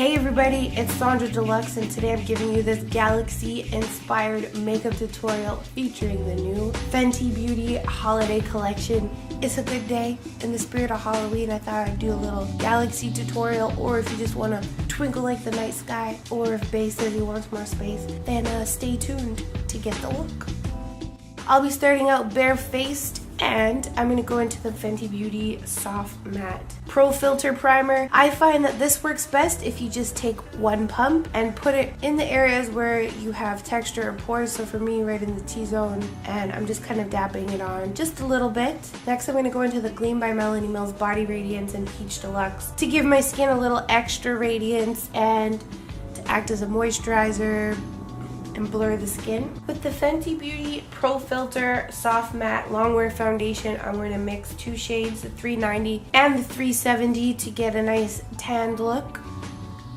Hey everybody, it's Sonjdra Deluxe, and today I'm giving you this Galaxy-inspired makeup tutorial featuring the new Fenty Beauty holiday collection. It's a good day. In the spirit of Halloween, I thought I'd do a little Galaxy tutorial, or if you just want to twinkle like the night sky, or if Bae says he wants more space, then stay tuned to get the look. I'll be starting out bare-faced, and I'm going to go into the Fenty Beauty Soft Matte Pro Filter Primer. I find that this works best if you just take one pump and put it in the areas where you have texture or pores, so for me right in the T-zone, and I'm just kind of dabbing it on just a little bit. Next I'm going to go into the Gleam by Melanie Mills Body Radiance in Peach Deluxe to give my skin a little extra radiance and to act as a moisturizer and blur the skin. With the Fenty Beauty Pro Filter Soft Matte Longwear Foundation, I'm going to mix two shades, the 390 and the 370, to get a nice tanned look.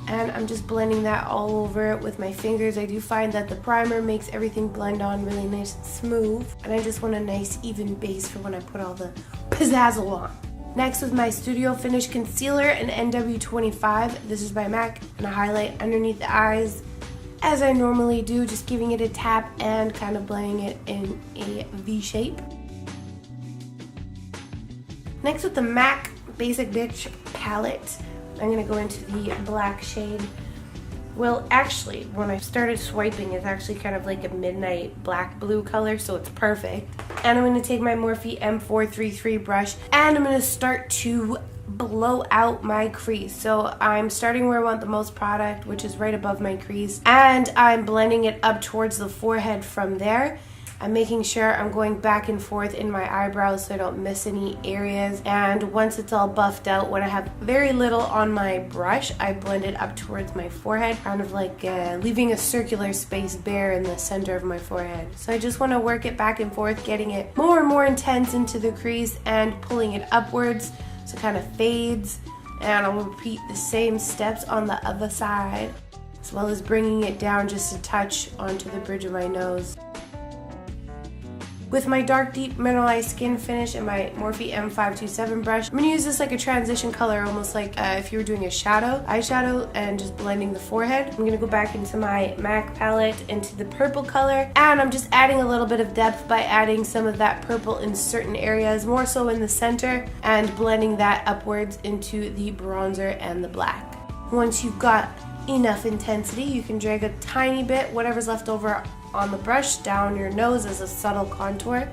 And I'm just blending that all over it with my fingers. I do find that the primer makes everything blend on really nice and smooth, and I just want a nice even base for when I put all the pizzazzle on. Next, with my Studio Finish Concealer in NW25, this is by MAC, and I highlight underneath the eyes as I normally do, just giving it a tap and kind of blending it in a V shape. Next, with the MAC Basic Bitch palette, I'm going to go into the black shade. Well, actually, when I started swiping, it's actually kind of like a midnight black blue color, so it's perfect. And I'm going to take my Morphe M433 brush, and I'm going to start to blow out my crease. So I'm starting where I want the most product, which is right above my crease, and I'm blending it up towards the forehead from there. I'm making sure I'm going back and forth in my eyebrows so I don't miss any areas, and once it's all buffed out, when I have very little on my brush, I blend it up towards my forehead, kind of like leaving a circular space bare in the center of my forehead. So I just want to work it back and forth, getting it more and more intense into the crease and pulling it upwards so it kind of fades, and I'll repeat the same steps on the other side, as well as bringing it down just a touch onto the bridge of my nose. With my dark deep mineralized skin finish and my Morphe M527 brush, I'm going to use this like a transition color, almost like if you were doing a eyeshadow, and just blending the forehead. I'm going to go back into my MAC palette, into the purple color, and I'm just adding a little bit of depth by adding some of that purple in certain areas, more so in the center, and blending that upwards into the bronzer and the black. Once you've got enough intensity, you can drag a tiny bit, whatever's left over on the brush, down your nose as a subtle contour.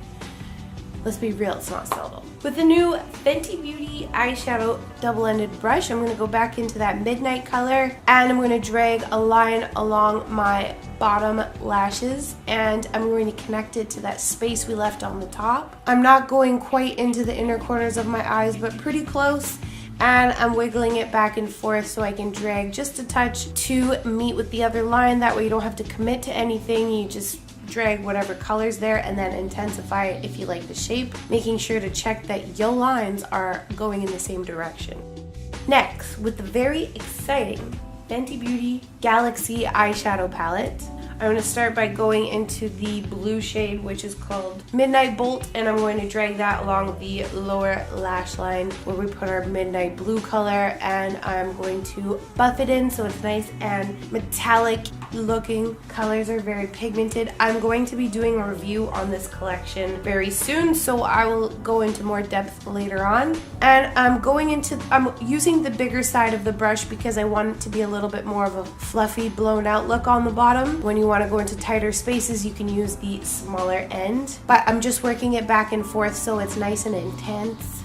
Let's be real, it's not subtle. With the new Fenty Beauty eyeshadow double-ended brush, I'm going to go back into that midnight color, and I'm going to drag a line along my bottom lashes, and I'm going to connect it to that space we left on the top. I'm not going quite into the inner corners of my eyes, but pretty close. And I'm wiggling it back and forth so I can drag just a touch to meet with the other line. That way you don't have to commit to anything. You just drag whatever color's there and then intensify it if you like the shape, making sure to check that your lines are going in the same direction. Next, with the very exciting Fenty Beauty Galaxy eyeshadow palette, I'm going to start by going into the blue shade, which is called Midnight Bolt, and I'm going to drag that along the lower lash line where we put our midnight blue color, and I'm going to buff it in so it's nice and metallic looking. Colors are very pigmented. I'm going to be doing a review on this collection very soon, so I will go into more depth later on. And I'm using the bigger side of the brush because I want it to be a little bit more of a fluffy, blown out look on the bottom. When you want to go into tighter spaces, you can use the smaller end, but I'm just working it back and forth so it's nice and intense.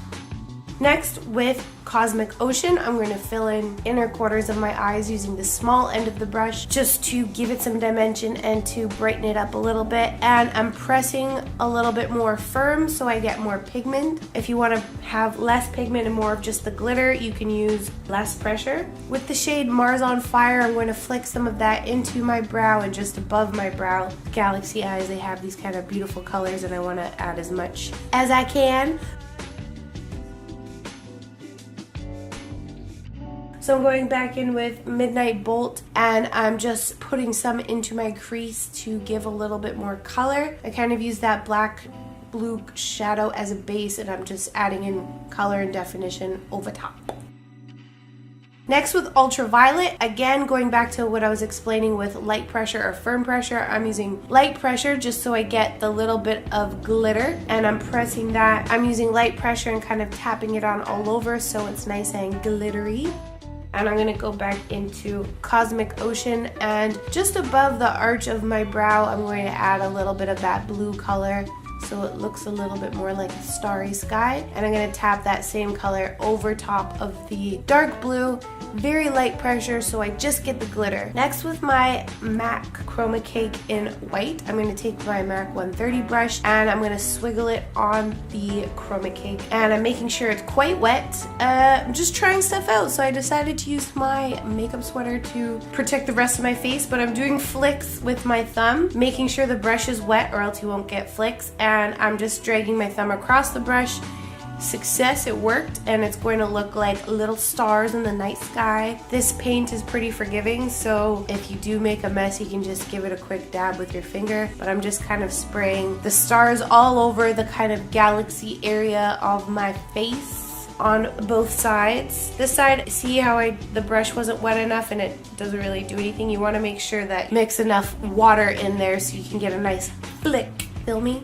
Next, with Cosmic Ocean, I'm going to fill in inner quarters of my eyes using the small end of the brush just to give it some dimension and to brighten it up a little bit. And I'm pressing a little bit more firm so I get more pigment. If you want to have less pigment and more of just the glitter, you can use less pressure. With the shade Mars on Fire, I'm going to flick some of that into my brow and just above my brow. Galaxy eyes, they have these kind of beautiful colors, and I want to add as much as I can. So I'm going back in with Midnight Bolt, and I'm just putting some into my crease to give a little bit more color. I kind of use that black blue shadow as a base, and I'm just adding in color and definition over top. Next with ultraviolet, again going back to what I was explaining with light pressure or firm pressure, I'm using light pressure just so I get the little bit of glitter, and I'm pressing that. I'm using light pressure and kind of tapping it on all over so it's nice and glittery. And I'm gonna go back into Cosmic Ocean, and just above the arch of my brow, I'm going to add a little bit of that blue color so it looks a little bit more like a starry sky. And I'm gonna tap that same color over top of the dark blue, very light pressure so I just get the glitter. Next with my MAC Chroma Cake in white, I'm gonna take my MAC 130 brush and I'm gonna swiggle it on the chroma cake. And I'm making sure it's quite wet. I'm just trying stuff out, so I decided to use my makeup sweater to protect the rest of my face, but I'm doing flicks with my thumb, making sure the brush is wet or else you won't get flicks. And I'm just dragging my thumb across the brush. Success, it worked, and it's going to look like little stars in the night sky. This paint is pretty forgiving, so if you do make a mess, you can just give it a quick dab with your finger. But I'm just kind of spraying the stars all over the kind of galaxy area of my face on both sides. This side, see how the brush wasn't wet enough and it doesn't really do anything. You want to make sure that you mix enough water in there so you can get a nice flick. Feel me?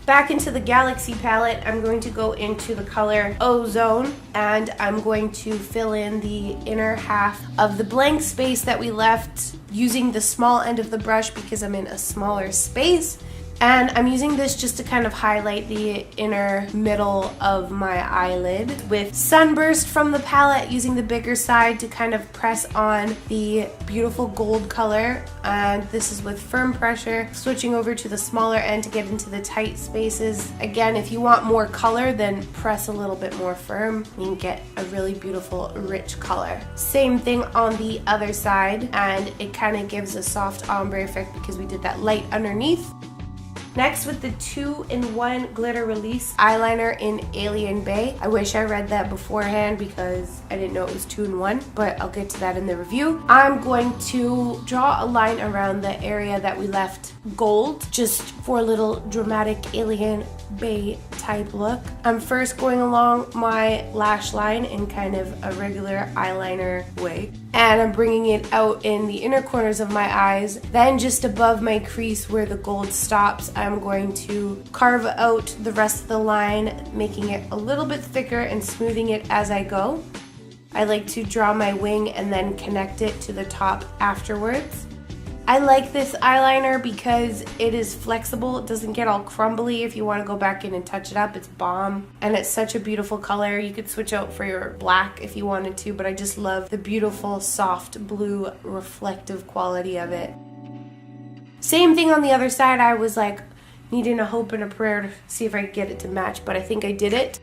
Back into the Galaxy palette, I'm going to go into the color Ozone, and I'm going to fill in the inner half of the blank space that we left using the small end of the brush because I'm in a smaller space. And I'm using this just to kind of highlight the inner middle of my eyelid with Sunburst from the palette, using the bigger side to kind of press on the beautiful gold color. And this is with firm pressure, switching over to the smaller end to get into the tight spaces. Again, if you want more color, then press a little bit more firm. You can get a really beautiful, rich color. Same thing on the other side, and it kind of gives a soft ombre effect because we did that light underneath. Next with the 2-in-1 Glitter Release eyeliner in Alien Bay. I wish I read that beforehand because I didn't know it was 2-in-1, but I'll get to that in the review. I'm going to draw a line around the area that we left gold, just for a little dramatic Alien Bay type look. I'm first going along my lash line in kind of a regular eyeliner way, and I'm bringing it out in the inner corners of my eyes. Then just above my crease where the gold stops, I'm going to carve out the rest of the line, making it a little bit thicker and smoothing it as I go. I like to draw my wing and then connect it to the top afterwards. I like this eyeliner because it is flexible. It doesn't get all crumbly. If you want to go back in and touch it up, it's bomb. And it's such a beautiful color. You could switch out for your black if you wanted to, but I just love the beautiful soft blue reflective quality of it. Same thing on the other side. I was like needing a hope and a prayer to see if I could get it to match, but I think I did it.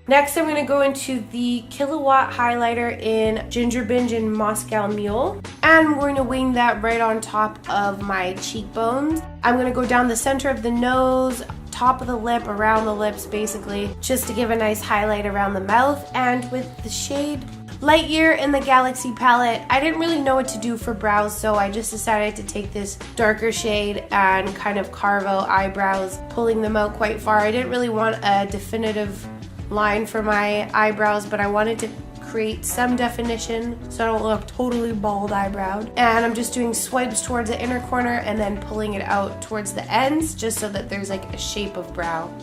Next, I'm going to go into the Kilowatt highlighter in Ginger Binge and Moscow Mule. And I'm going to wing that right on top of my cheekbones. I'm going to go down the center of the nose, top of the lip, around the lips basically, just to give a nice highlight around the mouth. And with the shade Lightyear in the Galaxy palette, I didn't really know what to do for brows, so I just decided to take this darker shade and kind of carve out eyebrows, pulling them out quite far. I didn't really want a definitive line for my eyebrows, but I wanted to create some definition so I don't look totally bald eyebrowed. And I'm just doing swipes towards the inner corner and then pulling it out towards the ends just so that there's like a shape of brow.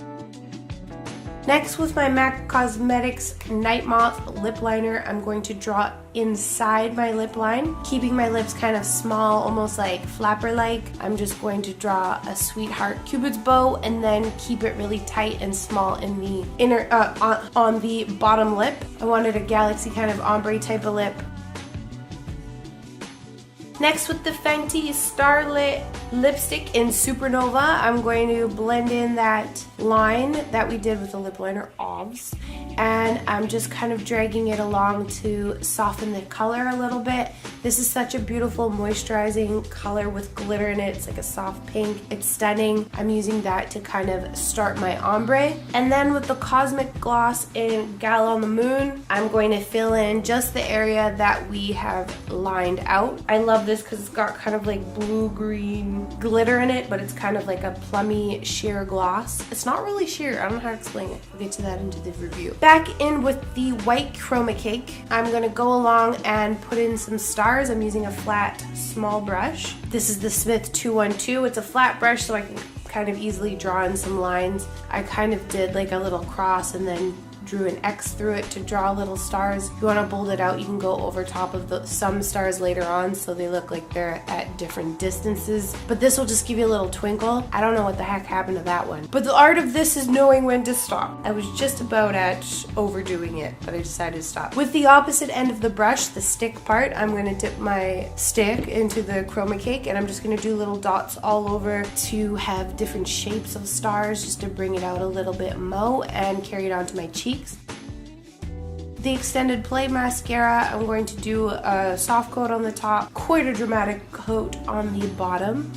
Next, with my MAC Cosmetics Night Moth lip liner, I'm going to draw inside my lip line, keeping my lips kind of small, almost like flapper-like. I'm just going to draw a sweetheart Cupid's bow and then keep it really tight and small in the inner, on the bottom lip. I wanted a galaxy kind of ombre type of lip. Next, with the Fenty Starlit lipstick in Supernova, I'm going to blend in that line that we did with the lip liner, obvs, and I'm just kind of dragging it along to soften the color a little bit. This is such a beautiful moisturizing color with glitter in it. It's like a soft pink. It's stunning. I'm using that to kind of start my ombre. And then with the Cosmic Gloss in Gal on the Moon, I'm going to fill in just the area that we have lined out. I love love this because it's got kind of like blue-green glitter in it, but it's kind of like a plummy sheer gloss. It's not really sheer. I don't know how to explain it. We'll get to that into the review. Back in with the white chroma cake, I'm going to go along and put in some stars. I'm using a flat, small brush. This is the Smith 212. It's a flat brush, so I can kind of easily draw in some lines. I kind of did like a little cross and then drew an X through it to draw little stars. If you want to bold it out, you can go over top of some stars later on so they look like they're at different distances. But this will just give you a little twinkle. I don't know what the heck happened to that one. But the art of this is knowing when to stop. I was just about at overdoing it, but I decided to stop. With the opposite end of the brush, the stick part, I'm going to dip my stick into the chroma cake and I'm just going to do little dots all over to have different shapes of stars just to bring it out a little bit more and carry it onto my cheek. The extended play mascara, I'm going to do a soft coat on the top, quite a dramatic coat on the bottom.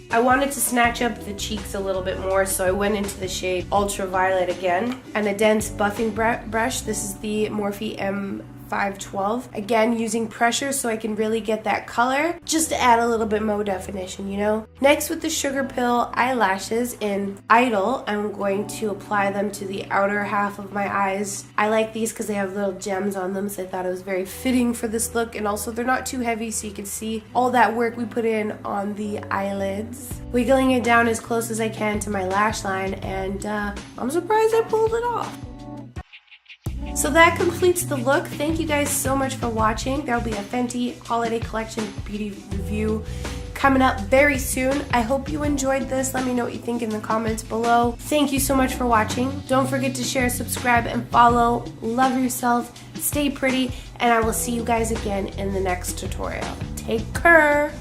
I wanted to snatch up the cheeks a little bit more, so I went into the shade Ultraviolet again. And a dense buffing brush, this is the Morphe M512. Again, using pressure so I can really get that color, just to add a little bit more definition, you know? Next, with the Sugar Pill eyelashes in Idol, I'm going to apply them to the outer half of my eyes. I like these because they have little gems on them, so I thought it was very fitting for this look, and also they're not too heavy, so you can see all that work we put in on the eyelids. Wiggling it down as close as I can to my lash line, and I'm surprised I pulled it off. So that completes the look. Thank you guys so much for watching. There will be a Fenty Holiday Collection beauty review coming up very soon. I hope you enjoyed this. Let me know what you think in the comments below. Thank you so much for watching. Don't forget to share, subscribe, and follow. Love yourself, stay pretty, and I will see you guys again in the next tutorial. Take care.